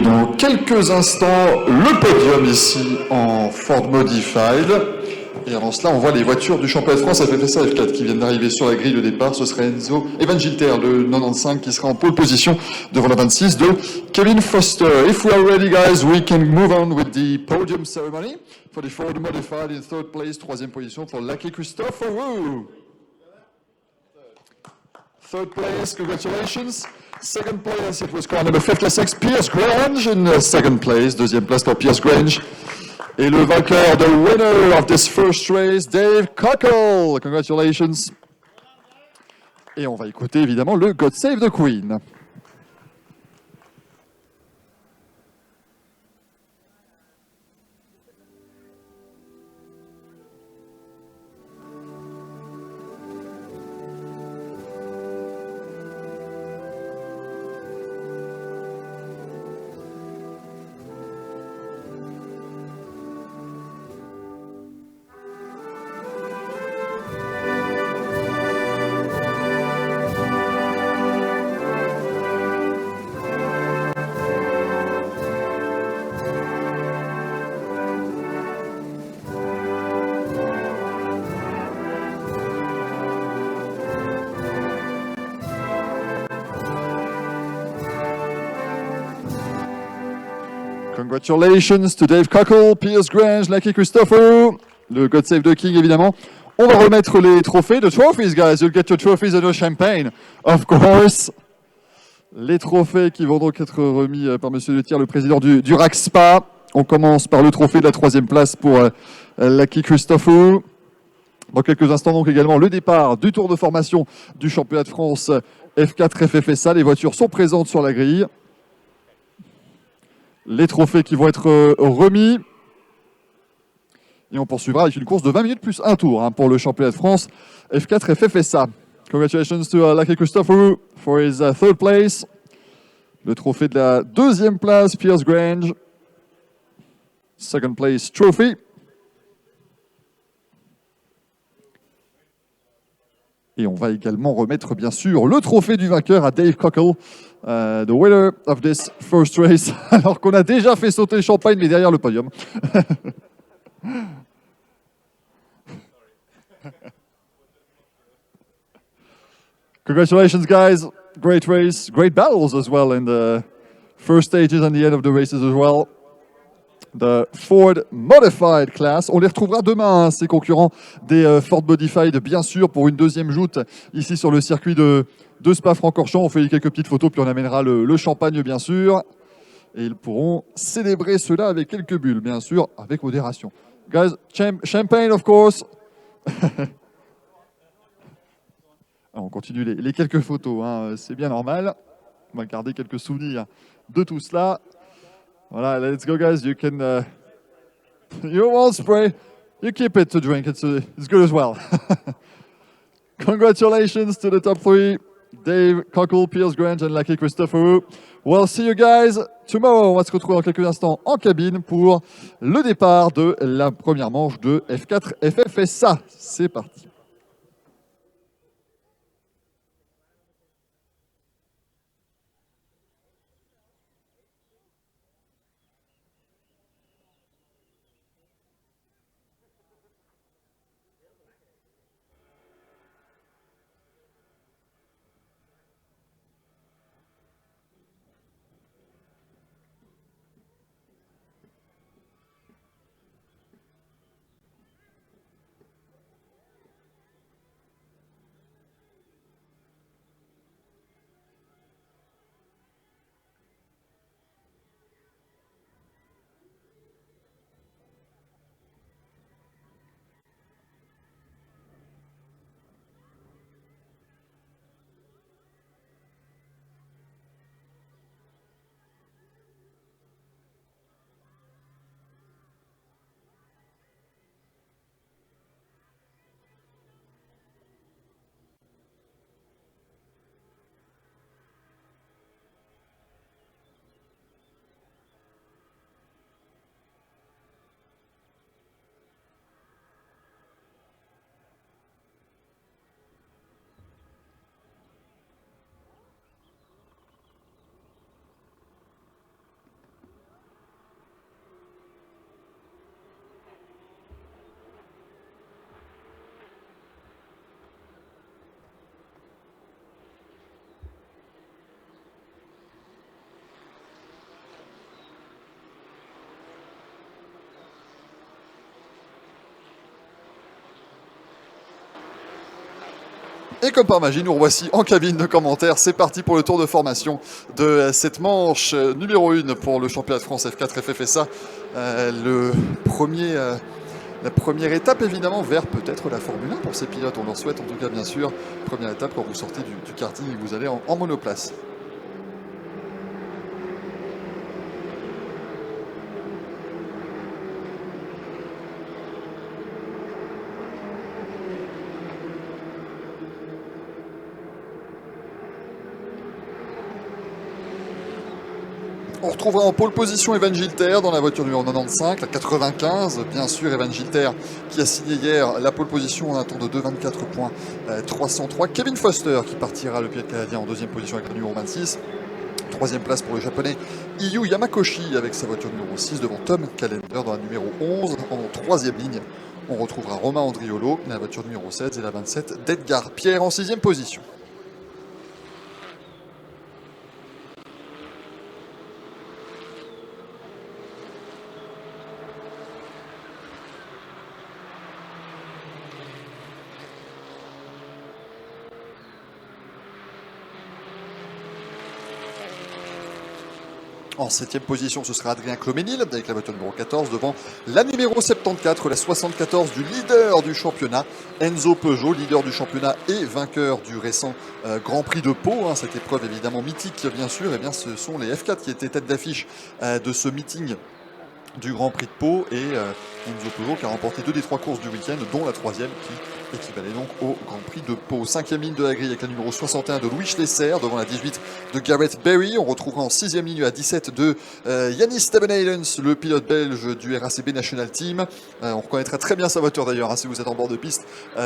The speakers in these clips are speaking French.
dans quelques instants le podium ici en Ford Modified. Et avant cela, on voit les voitures du championnat de France FFSA F4 qui viennent d'arriver sur la grille de départ. Ce serait Enzo Evan Gilter, le 95, qui sera en pole position devant la 26 de Kevin Foster. If we are ready, guys, we can move on with the podium ceremony for the Ford Modified in third place, troisième position for Lucky Christopher. Woo! Third place, congratulations. Second place, it was car number 56, Pierce Grange in second place. Deuxième place pour Pierce Grange. Et le vainqueur, the winner of this first race, Dave Cockle. Congratulations. Et on va écouter évidemment le God Save the Queen. Congratulations to Dave Cockle, Pierce Grange, Lucky Christopher, le God Save the King évidemment. On va remettre les trophées, the trophies guys, you'll get your trophies and your champagne, of course. Les trophées qui vont donc être remis par Monsieur Le Thiers, le président du RACSPA. On commence par le trophée de la troisième place pour Lucky Christopher. Dans quelques instants donc également le départ du tour de formation du championnat de France F4 FFSA. Les voitures sont présentes sur la grille. Les trophées qui vont être remis. Et on poursuivra avec une course de 20 minutes plus un tour pour le championnat de France F4 FFSA. Congratulations to Lucky Christopher for his third place. Le trophée de la deuxième place, Pierce Grange. Second place trophy. Et on va également remettre bien sûr le trophée du vainqueur à Dave Cockle, the winner of this first race, alors qu'on a déjà fait sauter le champagne, mais derrière le podium. Congratulations guys, great race, great battles as well in the first stages and the end of the races as well. The Ford Modified Class. On les retrouvera demain, ces concurrents des Ford Modified, bien sûr, pour une deuxième joute ici sur le circuit de Spa-Francorchamps. On fait quelques petites photos, puis on amènera le champagne, bien sûr. Et ils pourront célébrer cela avec quelques bulles, bien sûr, avec modération. Guys, champagne, of course. On continue les quelques photos, c'est bien normal. On va garder quelques souvenirs de tout cela. Voilà, let's go guys, you can, you won't spray, you keep it to drink, it's good as well. Congratulations to the top three, Dave Cockle, Pierce Grange and Lucky Christopher. We'll see you guys tomorrow. On va se retrouver dans quelques instants en cabine pour le départ de la première manche de F4 FFSA. C'est parti. Et comme par magie, nous revoici en cabine de commentaires. C'est parti pour le tour de formation de cette manche numéro 1 pour le championnat de France F4 FFSA. La première étape évidemment vers peut-être la Formule 1 pour ces pilotes. On leur souhaite en tout cas bien sûr. Première étape quand vous sortez du karting et que vous allez en monoplace. On retrouvera en pole position Evan Gilter dans la voiture numéro 95, la 95, bien sûr Evan Gilter qui a signé hier la pole position en un temps de 2,24,303. Kevin Foster qui partira le pilote canadien en deuxième position avec le numéro 26. Troisième place pour le japonais Yu Yamakoshi avec sa voiture numéro 6 devant Tom Callender dans la numéro 11. En troisième ligne, on retrouvera Romain Andriolo, la voiture numéro 16 et la 27 d'Edgar Pierre en sixième position. En septième position, ce sera Adrien Cloménil avec la voiture numéro 14 devant la numéro 74, la 74 du leader du championnat, Enzo Peugeot, leader du championnat et vainqueur du récent Grand Prix de Pau. Cette épreuve évidemment mythique bien sûr, et bien ce sont les F4 qui étaient tête d'affiche de ce meeting du Grand Prix de Pau et Enzo Peugeot qui a remporté 2 des 3 courses du week-end, dont la troisième qui équivalait donc au Grand Prix de Pau. Cinquième ligne de la grille avec la numéro 61 de Louis Schlesser devant la 18 de Gareth Berry. On retrouvera en sixième ligne à 17 de Yannis Stabenhaylens, le pilote belge du RACB National Team. On reconnaîtra très bien sa voiture d'ailleurs si vous êtes en bord de piste.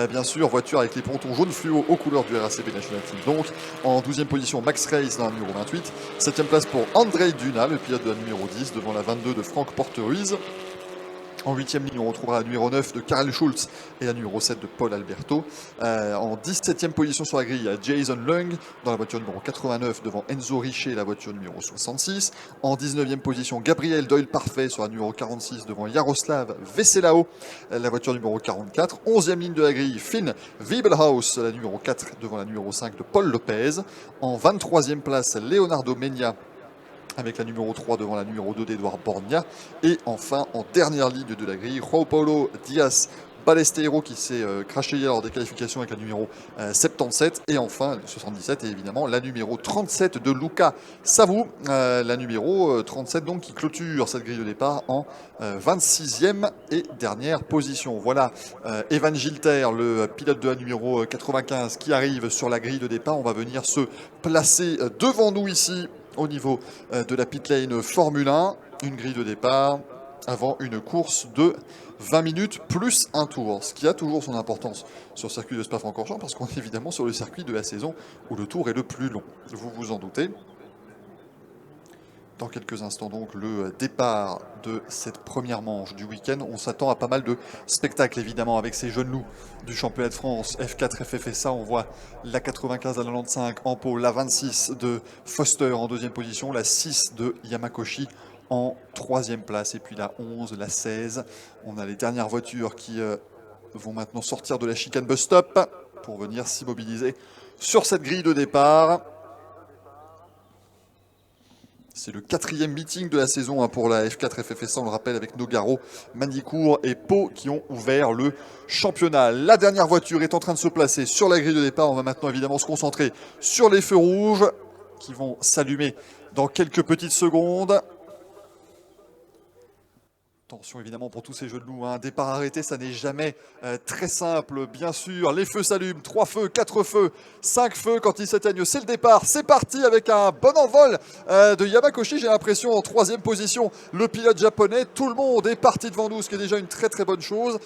Bien sûr, voiture avec les pontons jaune fluo aux couleurs du RACB National Team. Donc en 12e position, Max Reis dans la numéro 28. 7e place pour Andrei Duna, le pilote de la numéro 10 devant la 22 de Franck Porteruiz. En 8e ligne, on retrouvera la numéro 9 de Karel Schultz et la numéro 7 de Paul Alberto. En 17e position sur la grille, il y a Jason Lung dans la voiture numéro 89 devant Enzo Richer, la voiture numéro 66. En 19e position, Gabriel Doyle Parfait sur la numéro 46 devant Jaroslav Veselao, la voiture numéro 44. 11e ligne de la grille, Finn Wiebelhaus, la numéro 4 devant la numéro 5 de Paul Lopez. En 23e place, Leonardo Menia avec la numéro 3 devant la numéro 2 d'Edouard Borgna. Et enfin, en dernière ligne de la grille, João Paulo Dias Balesteiro qui s'est craché hier lors des qualifications avec la numéro 77. Et enfin, 77 et évidemment la numéro 37 de Luca Savou. La numéro 37 donc qui clôture cette grille de départ en 26e et dernière position. Voilà Evan Gilter, le pilote de la numéro 95 qui arrive sur la grille de départ. On va venir se placer devant nous ici au niveau de la pit lane Formule 1, une grille de départ avant une course de 20 minutes plus un tour, ce qui a toujours son importance sur le circuit de Spa-Francorchamps parce qu'on est évidemment sur le circuit de la saison où le tour est le plus long, vous vous en doutez. Dans quelques instants donc le départ de cette première manche du week-end. On s'attend à pas mal de spectacles évidemment avec ces jeunes loups du championnat de France F4 FFSA. On voit la 95 à la 95 en pôle, la 26 de Foster en deuxième position, la 6 de Yamakoshi en troisième place et puis la 11, la 16. On a les dernières voitures qui vont maintenant sortir de la chicane bus stop pour venir s'immobiliser sur cette grille de départ. C'est le 4e meeting de la saison pour la F4 FFSA, on le rappelle, avec Nogaro, Manicourt et Pau qui ont ouvert le championnat. La dernière voiture est en train de se placer sur la grille de départ. On va maintenant évidemment se concentrer sur les feux rouges qui vont s'allumer dans quelques petites secondes. Attention évidemment pour tous ces jeux de loups, un départ arrêté, ça n'est jamais très simple, bien sûr. Les feux s'allument, 3 feux, 4 feux, 5 feux quand ils s'éteignent, c'est le départ. C'est parti avec un bon envol de Yamakoshi, j'ai l'impression, en 3e position. Le pilote japonais, tout le monde est parti devant nous, ce qui est déjà une très très bonne chose.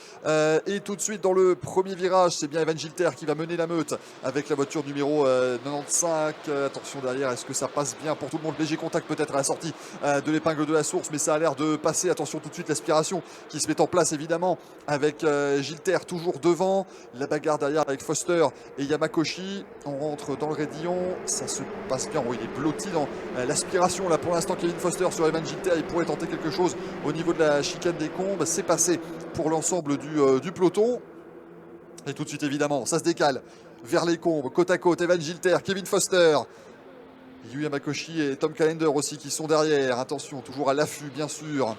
Et tout de suite dans le premier virage, c'est bien Evan Gilter qui va mener la meute avec la voiture numéro 95. Attention derrière, est-ce que ça passe bien pour tout le monde? Léger contact peut-être à la sortie de l'épingle de la source, mais ça a l'air de passer. Attention tout de suite, l'aspiration qui se met en place évidemment avec Gilter toujours devant, la bagarre derrière avec Foster et Yamakoshi. On rentre dans le raidillon, ça se passe bien. Oh, il est blotti dans l'aspiration là pour l'instant. Kevin Foster sur Evan Gilter, il pourrait tenter quelque chose au niveau de la chicane des Combes. C'est passé pour l'ensemble du peloton. Et tout de suite évidemment ça se décale vers les combes, côte à côte. Evan Gilter, Kevin Foster, Yu Yamakoshi et Tom Callender aussi qui sont derrière. Attention, toujours à l'affût, bien sûr.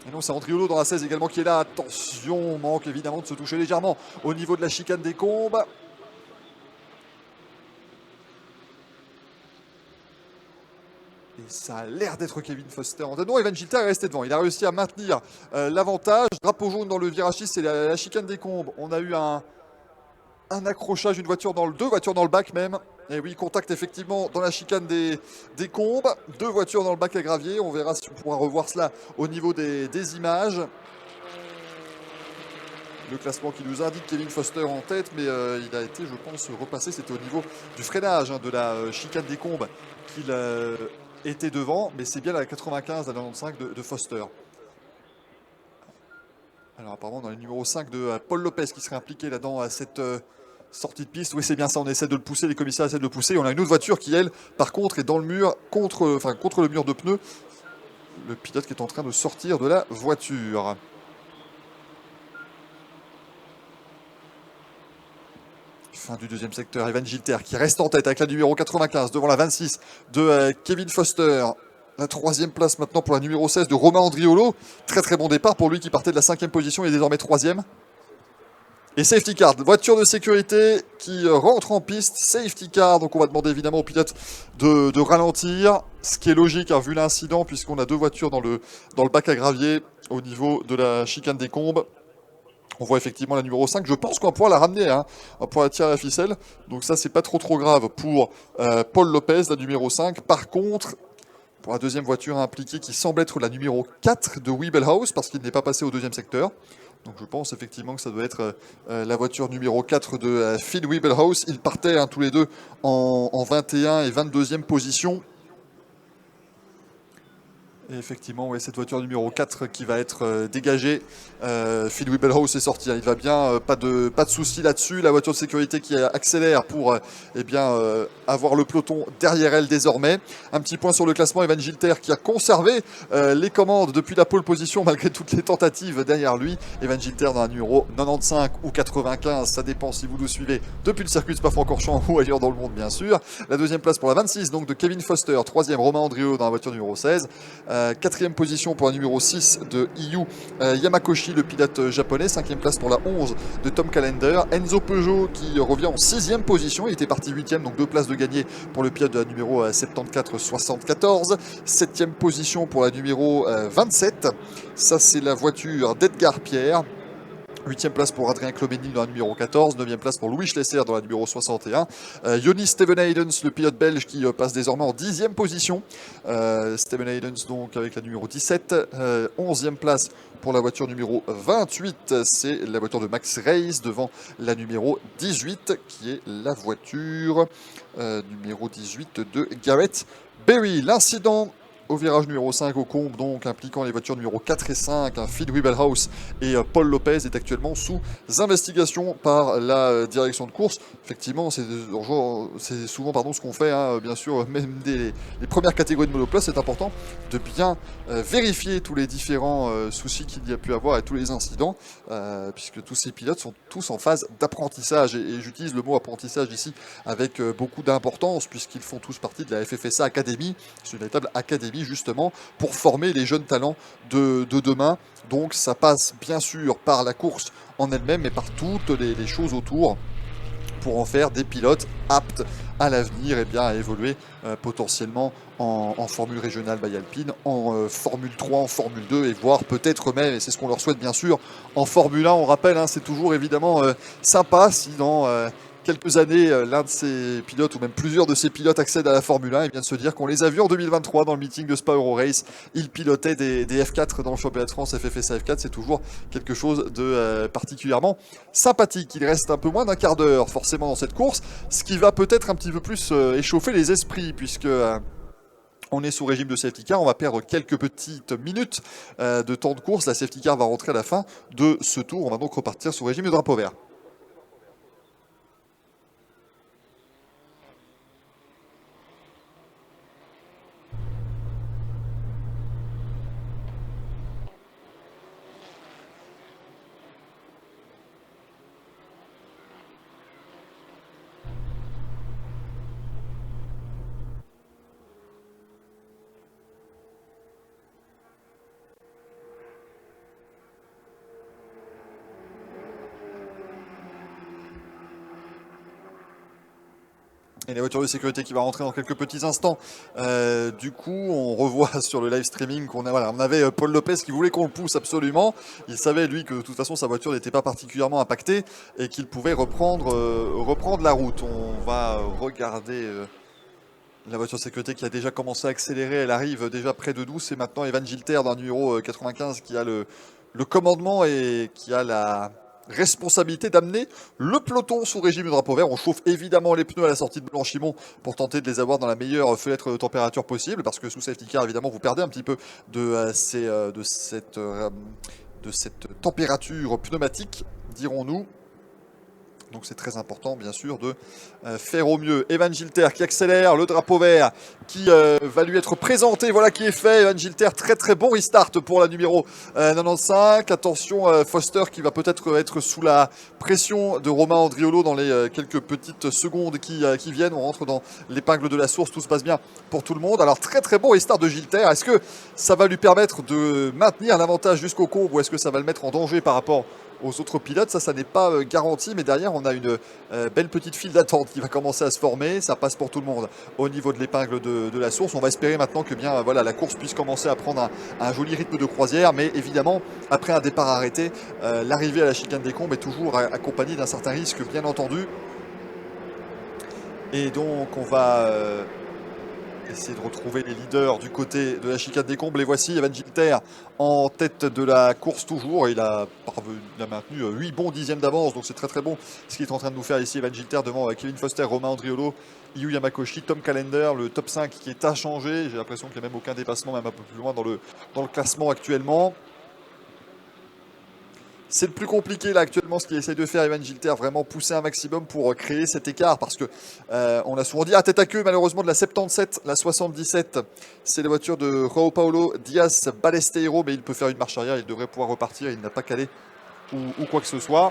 Et non, c'est Andriolo dans la 16 également qui est là. Attention, manque évidemment de se toucher légèrement au niveau de la chicane des combes. Et ça a l'air d'être Kevin Foster en tête. Non, Evan Gilter est resté devant. Il a réussi à maintenir l'avantage. Drapeau jaune dans le virage 6, c'est la chicane des combes. On a eu un accrochage, deux voitures dans le bac même. Et oui, contact effectivement dans la chicane des combes. Deux voitures dans le bac à gravier. On verra si on pourra revoir cela au niveau des images. Le classement qui nous indique Kevin Foster en tête, mais il a été, je pense, repassé. C'était au niveau du freinage de la chicane des combes qu'il était devant. Mais c'est bien la 95, la 95 de Foster. Alors apparemment dans le numéro 5 de Paul Lopez qui serait impliqué là-dedans à cette sortie de piste. Oui, c'est bien ça, on essaie de le pousser, les commissaires essaient de le pousser. On a une autre voiture qui, elle, par contre, est dans le mur, contre le mur de pneus. Le pilote qui est en train de sortir de la voiture. Fin du deuxième secteur, Evan Gilter qui reste en tête avec la numéro 95 devant la 26 de Kevin Foster. La troisième place maintenant pour la numéro 16 de Romain Andriolo. Très très bon départ pour lui qui partait de la 5e position et est désormais 3e. Et safety car, voiture de sécurité qui rentre en piste, safety car, donc on va demander évidemment au pilote de ralentir, ce qui est logique vu l'incident puisqu'on a deux voitures dans le bac à gravier au niveau de la chicane des combes. On voit effectivement la numéro 5, je pense qu'on va pouvoir la ramener, on va pouvoir la tirer à la ficelle, donc ça c'est pas trop grave pour Paul Lopez, la numéro 5. Par contre, pour la deuxième voiture impliquée qui semble être la numéro 4 de Wiebelhaus parce qu'il n'est pas passé au deuxième secteur. Donc je pense effectivement que ça doit être la voiture numéro 4 de Finn Wiebelhaus. Ils partaient tous les deux en 21 et 22e position. Et effectivement, ouais, cette voiture numéro 4 qui va être dégagée. Phil Wiebelhaus est sorti, il va bien, pas de souci là-dessus. La voiture de sécurité qui accélère pour avoir le peloton derrière elle désormais. Un petit point sur le classement, Evan Gilter qui a conservé les commandes depuis la pole position malgré toutes les tentatives derrière lui. Evan Gilter dans la numéro 95 ou 95, ça dépend si vous nous suivez depuis le circuit de Spa-Francorchamps ou ailleurs dans le monde bien sûr. La deuxième place pour la 26 donc de Kevin Foster, troisième Romain Andriolo dans la voiture numéro 16. Quatrième position pour la numéro 6 de Yu Yamakoshi, le pilote japonais. Cinquième place pour la 11 de Tom Callender. Enzo Peugeot qui revient en sixième position. Il était parti 8e, donc 2 places de gagné pour le pilote de la numéro 74-74. Septième position pour la numéro 27. Ça, c'est la voiture d'Edgar Pierre. 8e place pour Adrien Clomeni dans la numéro 14, 9e place pour Louis Schlesser dans la numéro 61. Johnny Stevenhaydens, le pilote belge qui passe désormais en 10e position. Stevenhaydens donc avec la numéro 17. 11e place pour la voiture numéro 28, c'est la voiture de Max Reis devant la numéro 18 qui est la voiture numéro 18 de Garrett Berry. L'incident au virage numéro 5 au combe, donc impliquant les voitures numéro 4 et 5, Phil Wiebelhaus et Paul Lopez est actuellement sous investigation par la direction de course. Effectivement, c'est souvent ce qu'on fait, bien sûr, même les premières catégories de monoplace, c'est important de bien vérifier tous les différents soucis qu'il y a pu avoir et tous les incidents, puisque tous ces pilotes sont tous en phase d'apprentissage, et j'utilise le mot apprentissage ici avec beaucoup d'importance, puisqu'ils font tous partie de la FFSA Academy. C'est une véritable académie justement pour former les jeunes talents de demain. Donc ça passe bien sûr par la course en elle-même, mais par toutes les choses autour pour en faire des pilotes aptes à l'avenir et bien à évoluer potentiellement en Formule régionale by Alpine, en Formule 3, en Formule 2 et voire peut-être même, et c'est ce qu'on leur souhaite bien sûr, en Formule 1. On rappelle, c'est toujours évidemment sympa si dans quelques années, l'un de ces pilotes, ou même plusieurs de ces pilotes accèdent à la Formule 1, et vient de se dire qu'on les a vus en 2023 dans le meeting de Spa Euro Race. Ils pilotaient des F4 dans le championnat de France, FFSA F4, c'est toujours quelque chose de particulièrement sympathique. Il reste un peu moins d'un quart d'heure forcément dans cette course, ce qui va peut-être un petit peu plus échauffer les esprits, puisque on est sous régime de safety car, on va perdre quelques petites minutes de temps de course. La safety car va rentrer à la fin de ce tour, on va donc repartir sous régime de drapeau vert. Et la voiture de sécurité qui va rentrer dans quelques petits instants. Du coup, on revoit sur le live streaming qu'on a, voilà, on avait Paul Lopez qui voulait qu'on le pousse absolument. Il savait, lui, que de toute façon, sa voiture n'était pas particulièrement impactée et qu'il pouvait reprendre la route. On va regarder la voiture de sécurité qui a déjà commencé à accélérer. Elle arrive déjà près de nous. C'est maintenant Evan Gilter d'un numéro 95 qui a le commandement et qui a la responsabilité d'amener le peloton sous régime de drapeau vert. On chauffe évidemment les pneus à la sortie de Blanchimont pour tenter de les avoir dans la meilleure fenêtre de température possible, parce que sous safety car, évidemment, vous perdez un petit peu de cette température pneumatique, dirons-nous. Donc c'est très important, bien sûr, de faire au mieux. Evan Gilter qui accélère, le drapeau vert qui va lui être présenté. Voilà qui est fait. Evan Gilter, très très bon restart pour la numéro 95. Attention, Foster qui va peut-être être sous la pression de Romain Andriolo dans les quelques petites secondes qui viennent. On rentre dans l'épingle de la source, tout se passe bien pour tout le monde. Alors très très bon restart de Gilter. Est-ce que ça va lui permettre de maintenir l'avantage jusqu'au combe, ou est-ce que ça va le mettre en danger par rapport aux autres pilotes? Ça n'est pas garanti, mais derrière on a une belle petite file d'attente qui va commencer à se former. Ça passe pour tout le monde au niveau de l'épingle de la source. On va espérer maintenant que bien voilà, la course puisse commencer à prendre un joli rythme de croisière, mais évidemment après un départ arrêté, l'arrivée à la chicane des combes est toujours accompagnée d'un certain risque, bien entendu. Et donc on va essayer de retrouver les leaders du côté de la chicane des combes. Les voici, Evan Gilter en tête de la course toujours. Il a maintenu 8 bons dixièmes d'avance, donc c'est très très bon ce qu'il est en train de nous faire ici. Evan Gilter devant Kevin Foster, Romain Andriolo, Yu Yamakoshi, Tom Callender, le top 5 qui est inchangé. J'ai l'impression qu'il n'y a même aucun dépassement, même un peu plus loin dans le classement actuellement. C'est le plus compliqué là actuellement, ce qu'il essaie de faire Evan Gilter, vraiment pousser un maximum pour créer cet écart, parce que on a souvent dit tête à queue malheureusement de la 77, la 77, c'est la voiture de João Paulo Dias Balesteiro, mais il peut faire une marche arrière, il devrait pouvoir repartir, il n'a pas calé ou quoi que ce soit.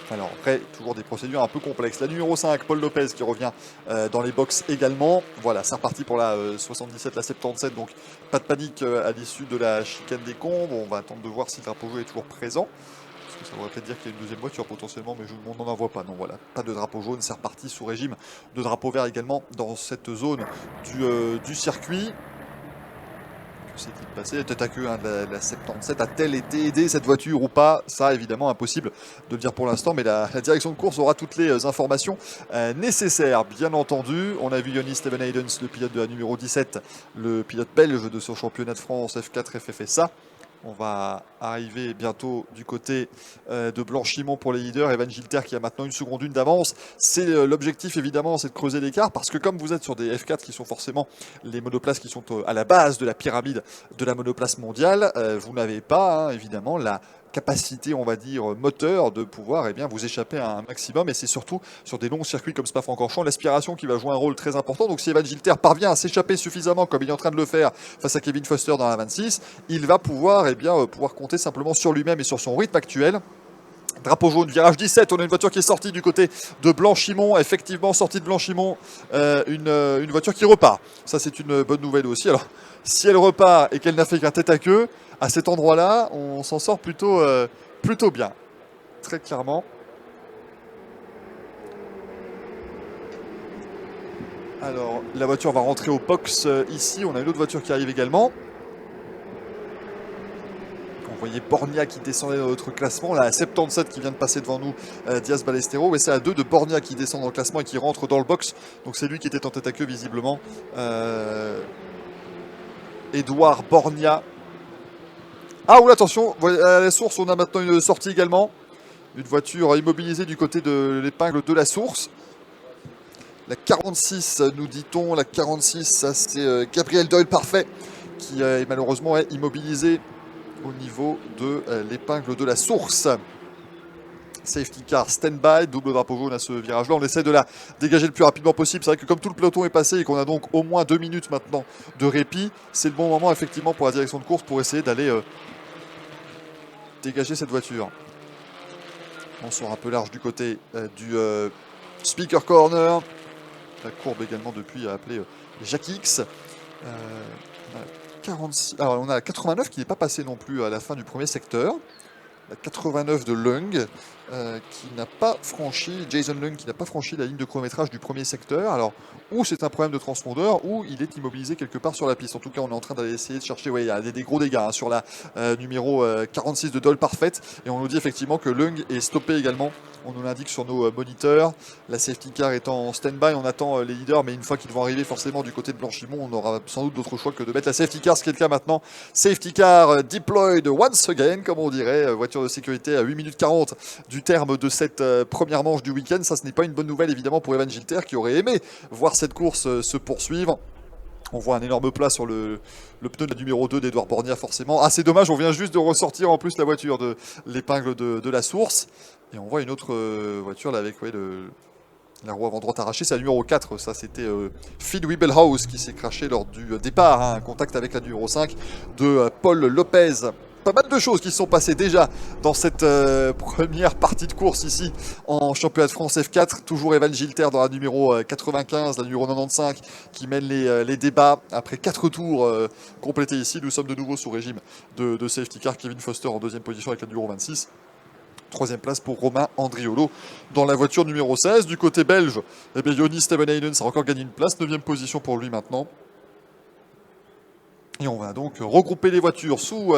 Alors après, toujours des procédures un peu complexes. La numéro 5, Paul Lopez qui revient dans les box également. Voilà, c'est reparti pour la 77, la 77. Donc pas de panique à l'issue de la chicane des combes. On va attendre de voir si le drapeau jaune est toujours présent. Parce que ça voudrait peut-être dire qu'il y a une deuxième voiture potentiellement, mais on n'en voit pas. Non, voilà, pas de drapeau jaune. C'est reparti sous régime de drapeau vert également dans cette zone du circuit. S'est-il passé tête à queue la 77, a-t-elle été aidée cette voiture ou pas? Ça évidemment impossible de le dire pour l'instant, mais la direction de course aura toutes les informations nécessaires, bien entendu. On a vu Johnny Steven Haydens, le pilote de la numéro 17, le pilote belge de son championnat de France F4 FFSA. On va arriver bientôt du côté de Blanchimont pour les leaders. Evan Gilter qui a maintenant une seconde une d'avance. C'est l'objectif évidemment, c'est de creuser l'écart, parce que comme vous êtes sur des F4 qui sont forcément les monoplaces qui sont à la base de la pyramide de la monoplace mondiale, vous n'avez pas évidemment la capacité, on va dire, moteur de pouvoir vous échapper à un maximum. Et c'est surtout sur des longs circuits comme Spa-Francorchamps l'aspiration qui va jouer un rôle très important. Donc si Evan Gilter parvient à s'échapper suffisamment comme il est en train de le faire face à Kevin Foster dans la 26, il va pouvoir, pouvoir compter simplement sur lui-même et sur son rythme actuel. Drapeau jaune, virage 17, on a une voiture qui est sortie du côté de Blanchimont, effectivement sortie de Blanchimont, une voiture qui repart. Ça c'est une bonne nouvelle aussi. Alors si elle repart et qu'elle n'a fait qu'un tête à queue, à cet endroit-là, on s'en sort plutôt bien, très clairement. Alors la voiture va rentrer au box ici, on a une autre voiture qui arrive également. Vous voyez Borgna qui descendait dans notre classement, la 77 qui vient de passer devant nous, Dias Balesteiro, et c'est à 2 de Borgna qui descend dans le classement et qui rentre dans le box. Donc c'est lui qui était en tête à queue visiblement. Edouard Borgna. Ah oula, attention, à la source on a maintenant une sortie également. Une voiture immobilisée du côté de l'épingle de la source. La 46 nous dit-on, la 46 ça c'est Gabriel Doyle Parfait qui malheureusement est immobilisé au niveau de l'épingle de la source. Safety car stand-by, double drapeau jaune à ce virage-là. On essaie de la dégager le plus rapidement possible. C'est vrai que comme tout le peloton est passé et qu'on a donc au moins 2 minutes maintenant de répit, c'est le bon moment effectivement pour la direction de course pour essayer d'aller dégager cette voiture. On sort un peu large du côté du speaker corner. La courbe également depuis a appelé Jacques X. Alors on a la 89 qui n'est pas passée non plus à la fin du premier secteur. La 89 de Lung qui n'a pas franchi, Jason Lung qui n'a pas franchi la ligne de chronométrage du premier secteur. Alors, ou c'est un problème de transpondeur, ou il est immobilisé quelque part sur la piste. En tout cas, on est en train d'aller essayer de chercher, ouais, il y a des gros dégâts hein, sur la numéro 46 de Doyle Parfaite. Et on nous dit effectivement que Lung est stoppé également. On nous l'indique sur nos moniteurs. La safety car étant en stand-by, on attend les leaders, mais une fois qu'ils vont arriver forcément du côté de Blanchimont, on aura sans doute d'autres choix que de mettre la safety car, ce qui est le cas maintenant. Safety car deployed once again, comme on dirait, voiture de sécurité à 8 minutes 40 du terme de cette première manche du week-end. Ça, ce n'est pas une bonne nouvelle évidemment pour Evan Gilter qui aurait aimé voir cette course se poursuivre. On voit un énorme plat sur le pneu de la numéro 2 d'Edouard Borgna forcément. Ah, c'est dommage, on vient juste de ressortir en plus la voiture de l'épingle de la source. Et on voit une autre voiture là avec la roue avant droite arrachée. C'est la numéro 4, ça c'était Phil Wiebelhaus qui s'est craché lors du départ. Un contact avec la numéro 5 de Paul Lopez. Pas mal de choses qui se sont passées déjà dans cette première partie de course ici en championnat de France F4. Toujours Evan Gilter dans la numéro 95, la numéro 95 qui mène les débats. Après 4 tours complétés ici, nous sommes de nouveau sous régime de safety car. Kevin Foster en deuxième position avec la numéro 26. Troisième place pour Romain Andriolo dans la voiture numéro 16. Du côté belge, eh bien, Joni Stevenhainen a encore gagné une place. 9e position pour lui maintenant. Et on va donc regrouper les voitures sous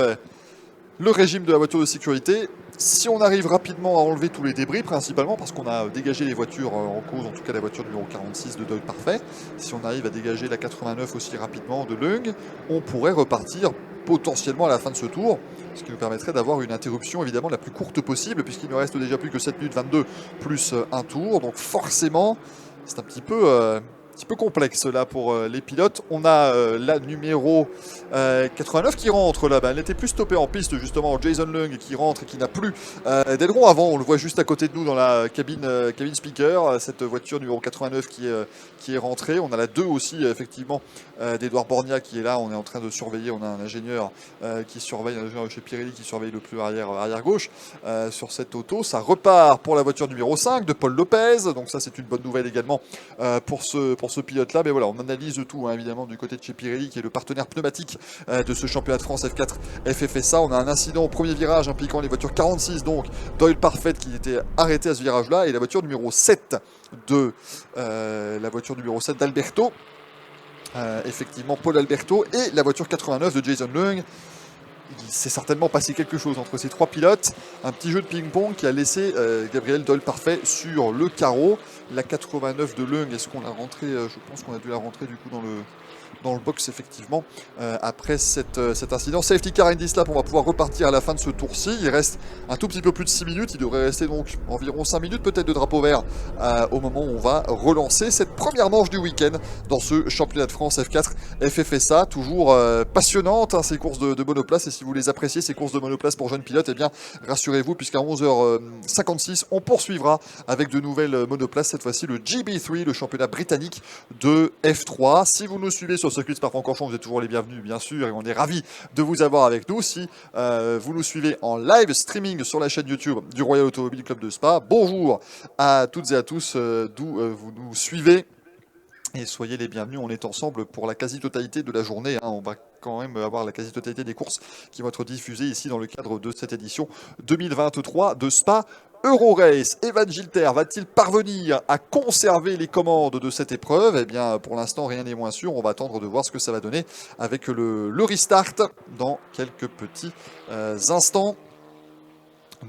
le régime de la voiture de sécurité. Si on arrive rapidement à enlever tous les débris, principalement parce qu'on a dégagé les voitures en cause, en tout cas la voiture numéro 46 de Doyle Parfait, si on arrive à dégager la 89 aussi rapidement de Lung, on pourrait repartir potentiellement à la fin de ce tour, ce qui nous permettrait d'avoir une interruption évidemment la plus courte possible, puisqu'il ne reste déjà plus que 7 minutes 22 plus un tour, donc forcément c'est un petit peu complexe là pour les pilotes. On a la numéro 89 qui rentre là-bas. Elle n'était plus stoppée en piste justement. Jason Lung qui rentre et qui n'a plus d'aileron avant. On le voit juste à côté de nous dans la cabine speaker. Cette voiture numéro 89 qui est rentrée. On a la 2 aussi effectivement d'Edouard Borgna qui est là. On est en train de surveiller. On a un ingénieur qui surveille, un ingénieur chez Pirelli qui surveille le plus arrière gauche sur cette auto. Ça repart pour la voiture numéro 5 de Paul Lopez. Donc ça c'est une bonne nouvelle également pour ce pilote-là. Mais voilà, on analyse tout, hein, évidemment, du côté de chez Pirelli, qui est le partenaire pneumatique de ce championnat de France F4 FFSA. On a un incident au premier virage impliquant les voitures 46, donc Doyle Parfait qui était arrêté à ce virage-là, et la voiture numéro 7 d'Alberto. Effectivement, Paul Alberto, et la voiture 89 de Jason Lung. Il s'est certainement passé quelque chose entre ces trois pilotes. Un petit jeu de ping-pong qui a laissé Gabriel Doyle Parfait sur le carreau. La 89 de Lung, est-ce qu'on l'a rentrée? Je pense qu'on a dû la rentrer du coup dans le box effectivement après cet incident. Safety car Indy Slap, on va pouvoir repartir à la fin de ce tour-ci. Il reste un tout petit peu plus de 6 minutes, il devrait rester donc environ 5 minutes peut-être de drapeau vert au moment où on va relancer cette première manche du week-end dans ce championnat de France F4 FFSA. Toujours passionnante hein, ces courses de monoplace, et si vous les appréciez ces courses de monoplace pour jeunes pilotes, eh bien rassurez-vous, puisqu'à 11h56 on poursuivra avec de nouvelles monoplaces, cette fois-ci le GB3, le championnat britannique de F3. Si vous nous suivez sur Circuit Spa-Francorchamps, vous êtes toujours les bienvenus bien sûr, et on est ravis de vous avoir avec nous. Si vous nous suivez en live streaming sur la chaîne YouTube du Royal Automobile Club de Spa, bonjour à toutes et à tous d'où vous nous suivez. Et soyez les bienvenus, on est ensemble pour la quasi-totalité de la journée. Hein. On va quand même avoir la quasi-totalité des courses qui vont être diffusées ici dans le cadre de cette édition 2023 de Spa Eurorace. Evan Gilter va-t-il parvenir à conserver les commandes de cette épreuve? Eh bien, pour l'instant, rien n'est moins sûr. On va attendre de voir ce que ça va donner avec le restart dans quelques petits instants.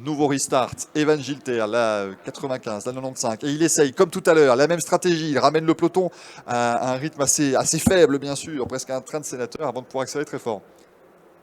Nouveau restart, Evan Gilter, la 95, la 95, et il essaye, comme tout à l'heure, la même stratégie. Il ramène le peloton à un rythme assez faible, bien sûr, presque un train de sénateur, avant de pouvoir accélérer très fort.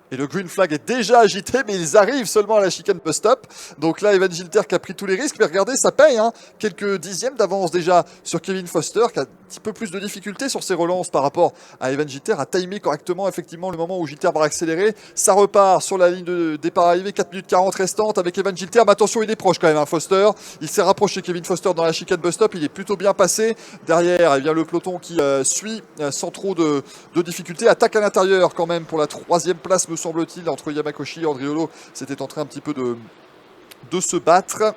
Et le green flag est déjà agité, mais ils arrivent seulement à la chicane bus-stop. Donc là, Evan Gilter qui a pris tous les risques. Mais regardez, ça paye. Hein. Quelques dixièmes d'avance déjà sur Kevin Foster, qui a un petit peu plus de difficultés sur ses relances par rapport à Evan Gilter, à timer correctement effectivement le moment où Gilter va accélérer. Ça repart sur la ligne de départ arrivée, 4 minutes 40 restantes avec Evan Gilter. Mais attention, il est proche quand même, hein, Foster. Il s'est rapproché Kevin Foster dans la chicane bus-stop. Il est plutôt bien passé. Derrière, eh bien, le peloton qui suit sans trop de difficultés. Attaque à l'intérieur quand même pour la 3e place, me semble-t-il, entre Yamakoshi et Andriolo. C'était en train un petit peu de se battre.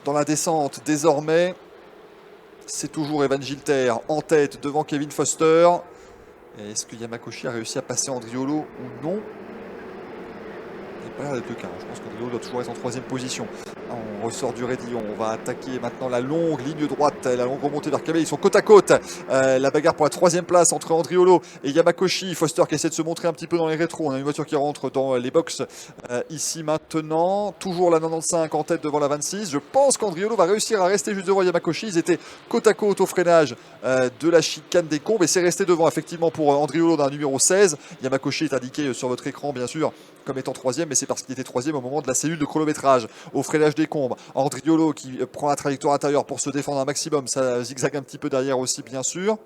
Dans la descente, désormais, c'est toujours Evan Gilter en tête devant Kevin Foster. Est-ce que Yamakoshi a réussi à passer Andriolo ou non? pas l'air d'être le cas. Je pense qu'Andriolo doit toujours être en troisième position. On ressort du raidillon. On va attaquer maintenant la longue ligne droite, la longue remontée vers Kabe. Ils sont côte à côte. La bagarre pour la troisième place entre Andriolo et Yamakoshi. Foster qui essaie de se montrer un petit peu dans les rétros. On a une voiture qui rentre dans les box ici maintenant. Toujours la 95 en tête devant la 26. Je pense qu'Andriolo va réussir à rester juste devant Yamakoshi. Ils étaient côte à côte au freinage de la chicane des Combes et c'est resté devant effectivement pour Andriolo dans la numéro 16. Yamakoshi est indiqué sur votre écran bien sûr comme étant troisième, mais c'est parce qu'il était troisième au moment de la cellule de chronométrage, au freinage des Combes. Andriolo qui prend la trajectoire intérieure pour se défendre un maximum, ça zigzague un petit peu derrière aussi bien sûr.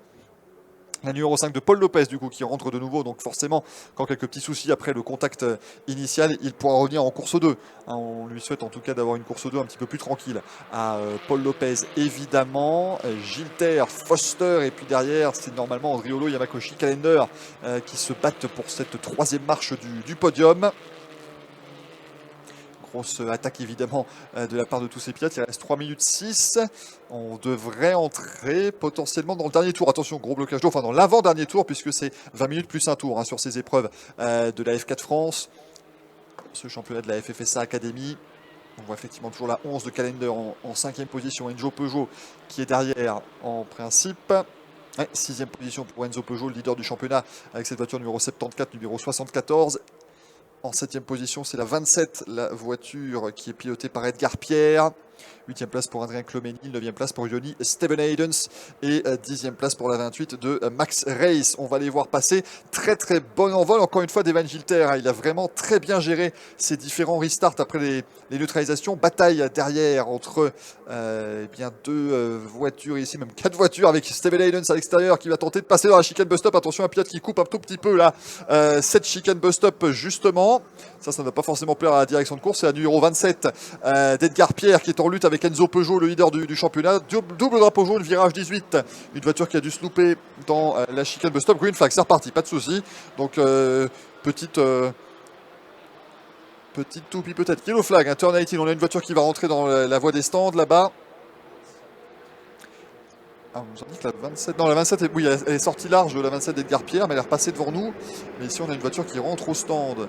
La numéro 5 de Paul Lopez du coup qui rentre de nouveau, donc forcément quand quelques petits soucis après le contact initial, il pourra revenir en course 2. On lui souhaite en tout cas d'avoir une course 2 un petit peu plus tranquille à Paul Lopez évidemment, Gilter, Foster et puis derrière c'est normalement Andriolo, Yamakoshi, Calender qui se battent pour cette troisième marche du podium. Grosse attaque évidemment de la part de tous ces pilotes. Il reste 3 minutes 6. On devrait entrer potentiellement dans le dernier tour. Attention, gros blocage d'eau, enfin dans l'avant-dernier tour puisque c'est 20 minutes plus un tour sur ces épreuves de la F4 France. Ce championnat de la FFSA Academy. On voit effectivement toujours la 11 de Calender en 5e position. Enzo Peugeot qui est derrière en principe. 6e position pour Enzo Peugeot, le leader du championnat avec cette voiture numéro 74, numéro 74. En 7e position, c'est la 27, la voiture qui est pilotée par Edgar Pierre. 8e place pour Adrien Clomeni, 9e place pour Yoni Stevenhaydens et 10e place pour la 28 de Max Reis. On va les voir passer. Très très bon envol encore une fois d'Evan Gilter. Il a vraiment très bien géré ses différents restarts après les neutralisations. Bataille derrière entre deux voitures ici, même 4 voitures avec Stevenhaydens à l'extérieur qui va tenter de passer dans la chicane bus stop. Attention, un pilote qui coupe un tout petit peu là cette chicane bus stop justement. Ça ne va pas forcément plaire à la direction de course. C'est la numéro 27 d'Edgar Pierre qui est en lutte avec Enzo Peugeot, le leader du championnat. Double drapeau jaune, virage 18. Une voiture qui a dû se louper dans la chicane bus stop. Green flag, c'est reparti, pas de souci. Donc petite toupie peut-être. Yellow flag, turn 18. On a une voiture qui va rentrer dans la voie des stands là-bas. Ah, on nous indique la 27. Non, la 27, oui, elle est sortie large, la 27 d'Edgar Pierre, mais elle est repassée devant nous. Mais ici, on a une voiture qui rentre au stand.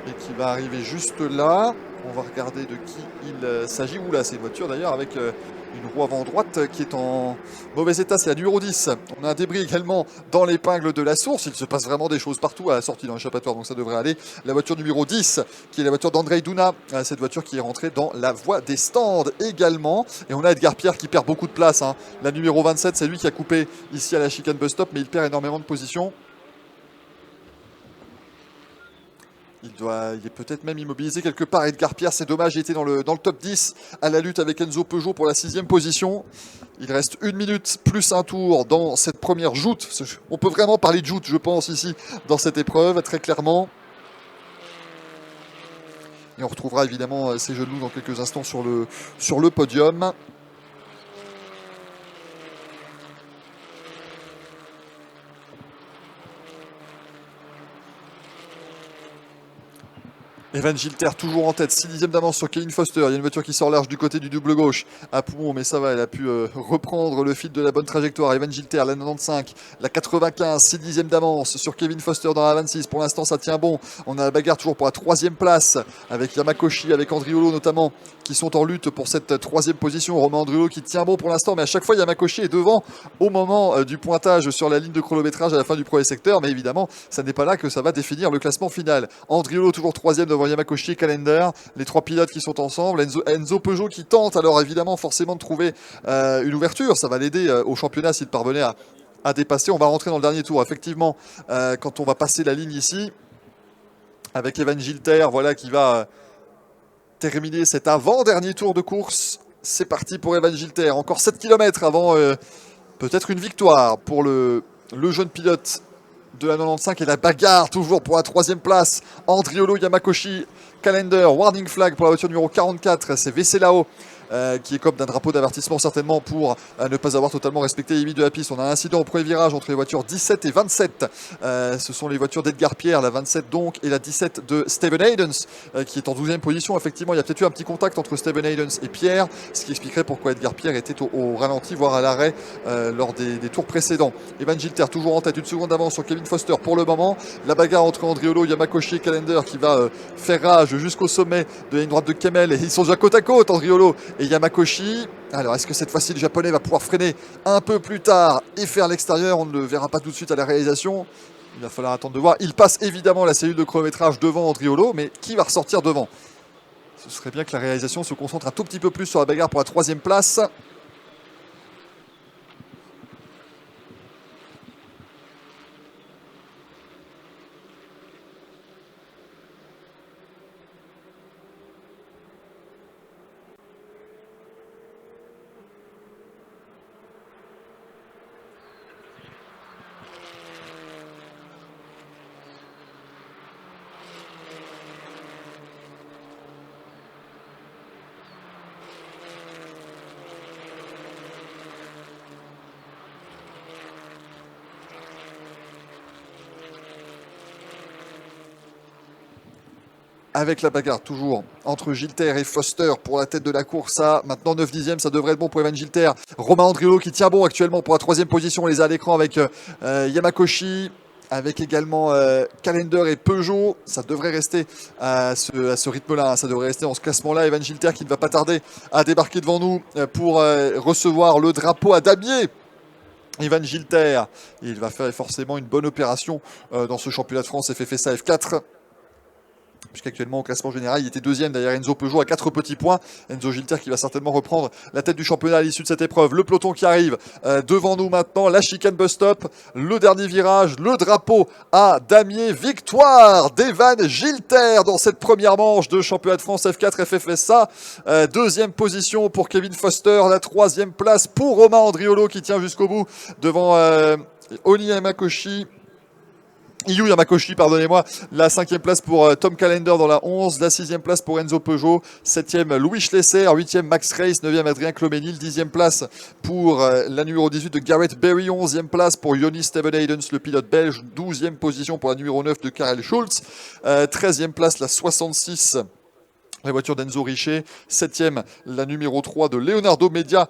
Et qui va arriver juste là. On va regarder de qui il s'agit. Oula, c'est une voiture d'ailleurs avec une roue avant droite qui est en mauvais état. C'est la numéro 10. On a un débris également dans l'épingle de la source. Il se passe vraiment des choses partout à la sortie dans l'échappatoire, donc ça devrait aller. La voiture numéro 10, qui est la voiture d'Andrei Duna. Cette voiture qui est rentrée dans la voie des stands également. Et on a Edgar Pierre qui perd beaucoup de place. La numéro 27, c'est lui qui a coupé ici à la chicane bus stop, mais il perd énormément de position. Il est peut-être même immobilisé quelque part. Edgar Pierre, c'est dommage, il était dans le top 10 à la lutte avec Enzo Peugeot pour la 6e position. Il reste 1 minute plus un tour dans cette première joute. On peut vraiment parler de joute, je pense, ici, dans cette épreuve, très clairement. Et on retrouvera évidemment ces jeunes loups dans quelques instants sur le podium. Evan Gilter toujours en tête, 6 dixièmes d'avance sur Kevin Foster. Il y a une voiture qui sort large du côté du double gauche à poumon, mais ça va, elle a pu reprendre le fil de la bonne trajectoire. Evan Gilter, la 95, la 95, 6 dixièmes d'avance sur Kevin Foster dans la 26. Pour l'instant, ça tient bon. On a la bagarre toujours pour la 3e place avec Yamakoshi, avec Andriolo notamment, qui sont en lutte pour cette 3e position. Romain Andriolo qui tient bon pour l'instant, mais à chaque fois, Yamakoshi est devant au moment du pointage sur la ligne de chronométrage à la fin du premier secteur. Mais évidemment, ça n'est pas là que ça va définir le classement final. Andriolo toujours 3e devant Yamakoshi et Calender, les 3 pilotes qui sont ensemble. Enzo Peugeot qui tente alors évidemment forcément de trouver une ouverture, ça va l'aider au championnat s'il parvenait à dépasser. On va rentrer dans le dernier tour effectivement quand on va passer la ligne ici avec Evan Gilter, voilà qui va terminer cet avant-dernier tour de course. C'est parti pour Evan Gilter, encore 7 km avant peut-être une victoire pour le jeune pilote de la 95 et la bagarre toujours pour la 3e place. Andriolo, Yamakoshi, Calender, warning flag pour la voiture numéro 44, c'est Veselao qui écope d'un drapeau d'avertissement certainement pour ne pas avoir totalement respecté les limites de la piste. On a un incident au premier virage entre les voitures 17 et 27. Ce sont les voitures d'Edgar Pierre, la 27 donc, et la 17 de Steven Haydens, qui est en 12e position. Effectivement, il y a peut-être eu un petit contact entre Steven Haydens et Pierre, ce qui expliquerait pourquoi Edgar Pierre était au ralenti, voire à l'arrêt lors des tours précédents. Evan Gilter toujours en tête, une seconde d'avance sur Kevin Foster pour le moment. La bagarre entre Andriolo, Yamakoshi et Callender qui va faire rage jusqu'au sommet de la ligne droite de Kemmel. Et ils sont déjà côte à côte, Andriolo et Yamakoshi. Alors, est-ce que cette fois-ci le japonais va pouvoir freiner un peu plus tard et faire l'extérieur? On ne le verra pas tout de suite à la réalisation. Il va falloir attendre de voir. Il passe évidemment la cellule de chronométrage devant Andriolo, mais qui va ressortir devant? Ce serait bien que la réalisation se concentre un tout petit peu plus sur la bagarre pour la 3e place. Avec la bagarre toujours entre Gilter et Foster pour la tête de la course à maintenant 9 dixièmes, ça devrait être bon pour Evan Gilter. Romain Andriolo qui tient bon actuellement pour la 3e position, on les a à l'écran avec Yamakoshi, avec également Callender et Peugeot. Ça devrait rester à ce rythme-là, hein. Ça devrait rester dans ce classement-là. Evan Gilter qui ne va pas tarder à débarquer devant nous pour recevoir le drapeau à damier. Evan Gilter, il va faire forcément une bonne opération dans ce championnat de France FFSA F4. Puisqu'actuellement au classement général il était 2e derrière Enzo Peugeot à 4 petits points. Enzo Gilter qui va certainement reprendre la tête du championnat à l'issue de cette épreuve. Le peloton qui arrive devant nous maintenant, la chicane bus stop, le dernier virage, le drapeau à damier. Victoire d'Evan Gilter dans cette première manche de championnat de France F4 FFSA. 2e position pour Kevin Foster, la 3e place pour Romain Andriolo qui tient jusqu'au bout devant Oni Yamakoshi. Yu Yamakoshi, pardonnez-moi, la 5e place pour Tom Callender dans la 11, la 6e place pour Enzo Peugeot, 7e Louis Schlesser, 8e Max Race, 9e Adrien Cloménil, 10e place pour la numéro 18 de Garrett Berry, 11e place pour Johnny Steven Haydens, le pilote belge, 12e position pour la numéro 9 de Karel Schultz, 13e place la 66. La voiture d'Enzo Richet, 7e, la numéro 3 de Leonardo Media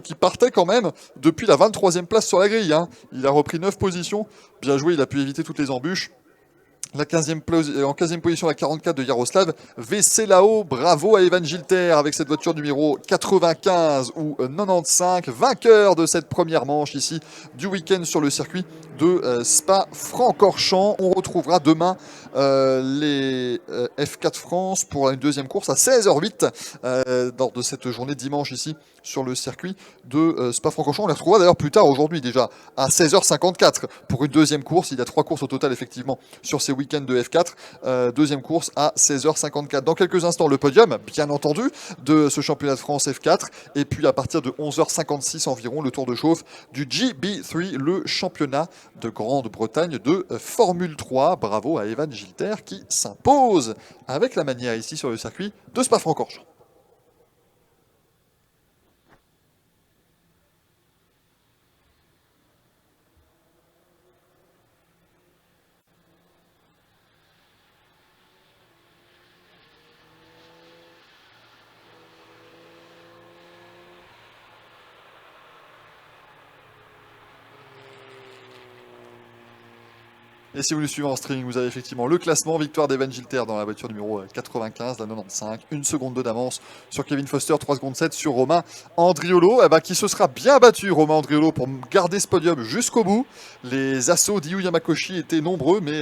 qui partait quand même depuis la 23e place sur la grille. Hein. Il a repris 9 positions, bien joué, il a pu éviter toutes les embûches. En 15e position, la 44 de Yaroslav Veselao. Bravo à Evan Gilter avec cette voiture numéro 95 ou 95. Vainqueur de cette première manche ici du week-end sur le circuit de Spa-Francorchamps. On retrouvera demain les F4 France pour une 2e course à 16h08 lors de cette journée dimanche ici sur le circuit de Spa-Francorchamps. On les retrouvera d'ailleurs plus tard aujourd'hui déjà à 16h54 pour une 2e course. Il y a 3 courses au total effectivement sur ces week-end de F4, 2e course à 16h54. Dans quelques instants, le podium, bien entendu, de ce championnat de France F4. Et puis à partir de 11h56 environ, le tour de chauffe du GB3, le championnat de Grande-Bretagne de Formule 3. Bravo à Evan Gilter qui s'impose avec la manière ici sur le circuit de Spa-Francorchamps. Et si vous nous suivez en streaming, vous avez effectivement le classement. Victoire d'Evan Gilter dans la voiture numéro 95, la 95. 1 seconde 2 d'avance sur Kevin Foster, 3 secondes 7 sur Romain Andriolo. Qui se sera bien battu, Romain Andriolo, pour garder ce podium jusqu'au bout. Les assauts d'Yu Yamakoshi étaient nombreux, mais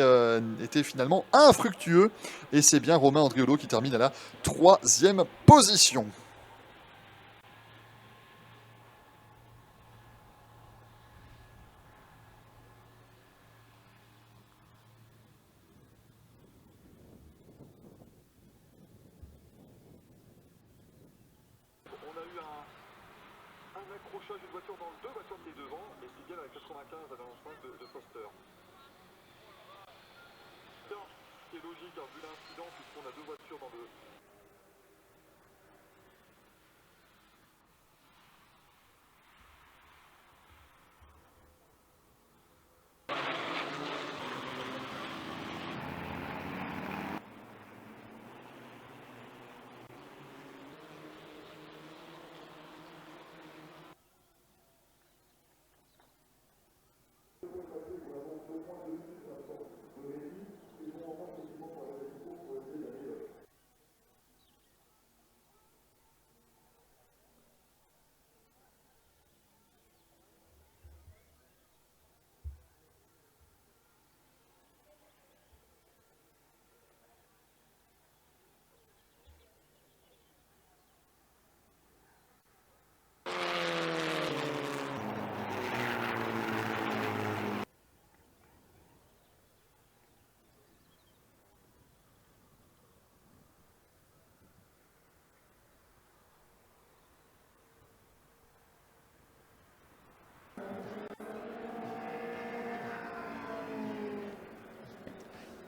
étaient finalement infructueux. Et c'est bien Romain Andriolo qui termine à la 3e position. Accrochage d'une voiture dans 2 voitures qui est devant, et c'est bien avec 95 à l'avancement de Foster. Ce qui est logique, hein, vu l'incident, puisqu'on a 2 voitures dans le...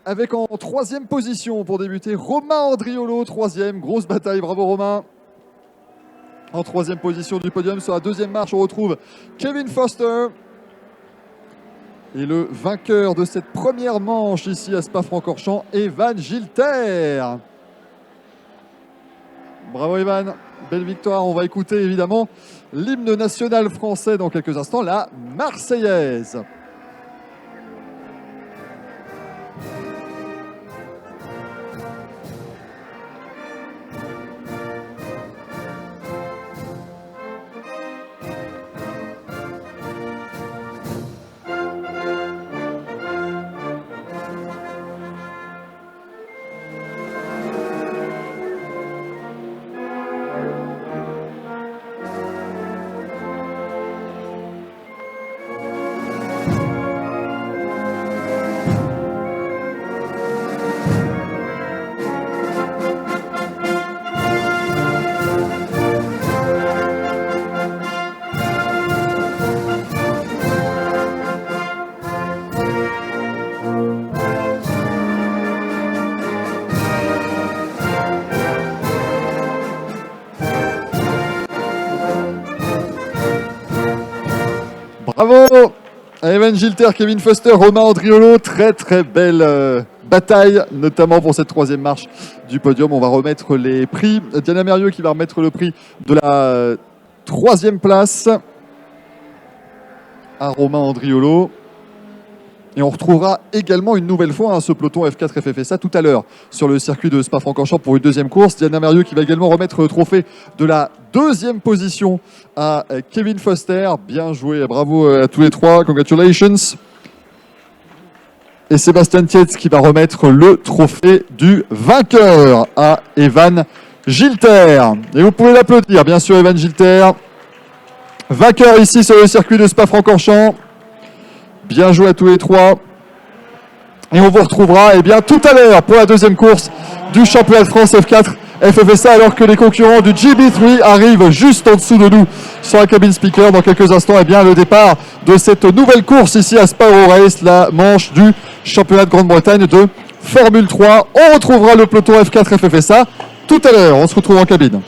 avec en 3e position pour débuter Romain Andriolo, 3e, grosse bataille, bravo Romain. En 3e position du podium, sur la 2e marche, on retrouve Kevin Foster. Et le vainqueur de cette première manche ici à Spa-Francorchamps, Evan Gilter. Bravo Evan, belle victoire. On va écouter évidemment l'hymne national français dans quelques instants, la Marseillaise. Bravo Evan Gilter, Kevin Foster, Romain Andriolo, très belle bataille, notamment pour cette 3e marche du podium. On va remettre les prix. Diana Mérieux qui va remettre le prix de la 3e place à Romain Andriolo. Et on retrouvera également une nouvelle fois ce peloton F4 FFSA tout à l'heure sur le circuit de Spa-Francorchamps pour une 2e course. Diana Mérieux qui va également remettre le trophée de la 2e position à Kevin Foster. Bien joué, bravo à tous les trois, congratulations. Et Sébastien Tietz qui va remettre le trophée du vainqueur à Evan Gilter. Et vous pouvez l'applaudir, bien sûr, Evan Gilter. Vainqueur ici sur le circuit de Spa-Francorchamps. Bien joué à tous les trois. Et on vous retrouvera tout à l'heure pour la 2e course du championnat de France F4 FFSA, alors que les concurrents du GB3 arrivent juste en dessous de nous sur la cabine speaker. Dans quelques instants, le départ de cette nouvelle course ici à Spa Euro Race, la manche du championnat de Grande-Bretagne de Formule 3. On retrouvera le peloton F4 FFSA tout à l'heure. On se retrouve en cabine.